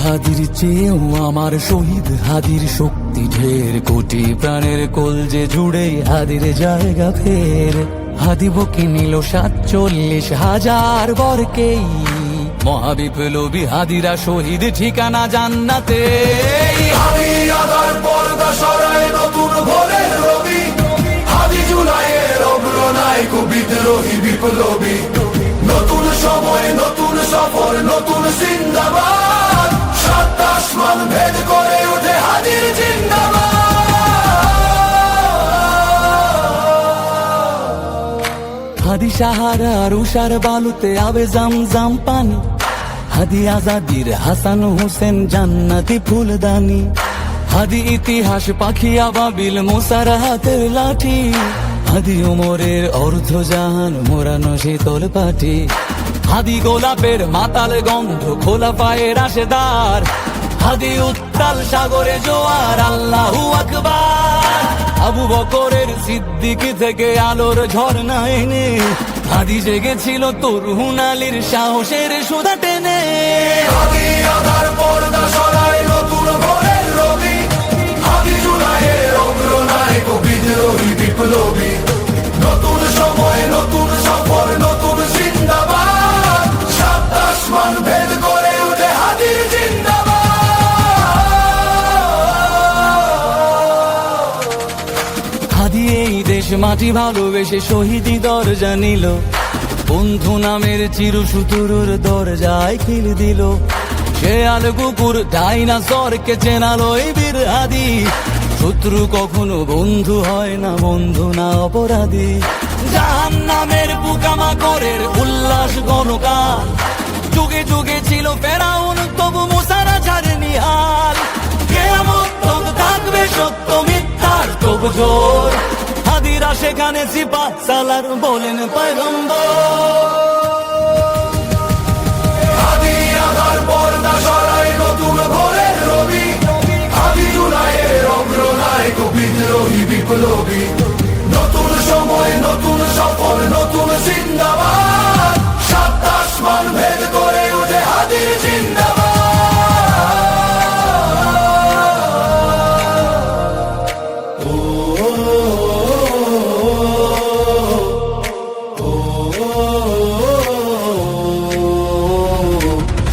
হাদির চেয়েও আমার শহীদ হাদির শক্তি ঢের, কোটি প্রাণের কলজে জুড়ে হাদির জায়গা ফের। হাদি বকে নিল 47,000 বরকেই, মহাবিপ্লবী হাদিরা শহীদ ঠিকানা জান্নাতে। হাদি আদার পর্দা সরায় নতুন ভোরের রবি, হাদি জুলাইয়ের অগ্রনায়ক বিদ্রোহী বিপ্লবী। নতুন সময় নতুন সফর নতুন জিন্দাবাদ, সাত আসমান ভেদ করে ওঠে হাদির জিন্দাবাদ। হাদি সাহারার উষার বালুতে আবে জামজাম পানি, হাদি আজাদির হাসান হোসেন জান্নাতি ফুলদানি। হাদি ইতিহাস পাখি আবাবিল মুসার হাতের লাঠি, হাদি ওমরের অর্ধজাহান মোরানো শীতল পাটি। হাদি গোলাপের মাতাল গন্ধ খোলা পায়ের রাশেদার, হাদি উত্তাল সাগরে জোয়ার আল্লাহু আকবার। আবু বকরের সিদ্দিকী থেকে আলোর ঝর্ণা এনে, হাদি জেগেছিল তরুণ আলীর সাহসের সুধা টেনে। হাদি আদার পর্দা সরায় নতুন ভোরের রবি, হাদি জুলাইয়ের অগ্রনায়ক বিদ্রোহী বিপ্লবী। নতুন সময় নতুন সফর নতুন জিন্দাবাদ, সাত আসমান ভেদ করে ওঠে হাদির জিন্দাবাদ। হাদি এই দেশ মাটি ভালোবেসে শহীদি দরজা নিল, বন্ধু নামের চিরসুতুরুর দরজায় খিল দিল। শেয়াল কুকুর ডাইনাসরকে চেনালো এই বীর হাদি, শত্রু কখনো বন্ধু হয় না, বন্ধু না অপরাধী। জাহান্নামের পোকামাকড়ের উল্লাস গণকাল, যুগে যুগে ছিল ফেরাউন তবু মুসারা ছাড়েনি হাল। কিয়ামত তক থাকবে সত্য মিথ্যার তব জোর, হাদিরা সেখানে সিপাহ সালার বলেন পয়গম্বর। হাদি আদার পর্দা সরায় নতুন ভোরের রবি, হাদি জুলাইয়ের অগ্রনায়ক বিদ্রোহী বিপ্লবী। নতুন সময় নতুন সফর নতুন জিন্দাবাদ, সাত আসমান ভেদ করে ওঠে হাদির জিন্দাবাদ।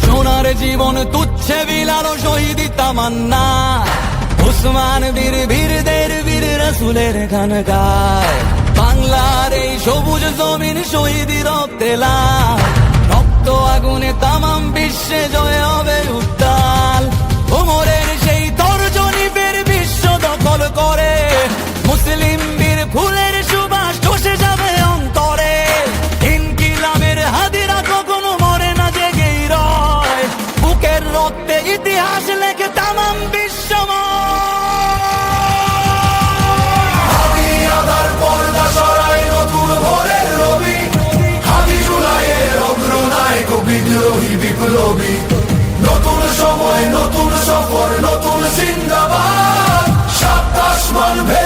সোনার জীবন তুচ্ছে বিলালো শহীদি তামান্না, উসমান বীর বীরদের বীর রাসূলের খানকায়। বাংলার এই সবুজ জমিন শহীদি রক্তে লাল, রক্ত আগুনে তামাম বিশ্বে জয় হবে উত্তাল। ওমরের সেই তর্জনী বীর বিশ্ব দখল করে, মুসলিম বীর ফুলের সুবাস চষে যাবে অন্তরে। ইনকিলাবের হাদিরা কখনো মরে না, জেগেই রয়, বুকের রক্তে ইতিহাস লেখে তামাম হাদি আদার পর্দা সরায় নতুন ভোরের রবি, হাদি জুলাইয়ের অগ্রনায়ক বিদ্রোহী বিপ্লবী। নতুন সময় নতুন সফর নতুন জিন্দাবাদ, সাত আসমান ভেদ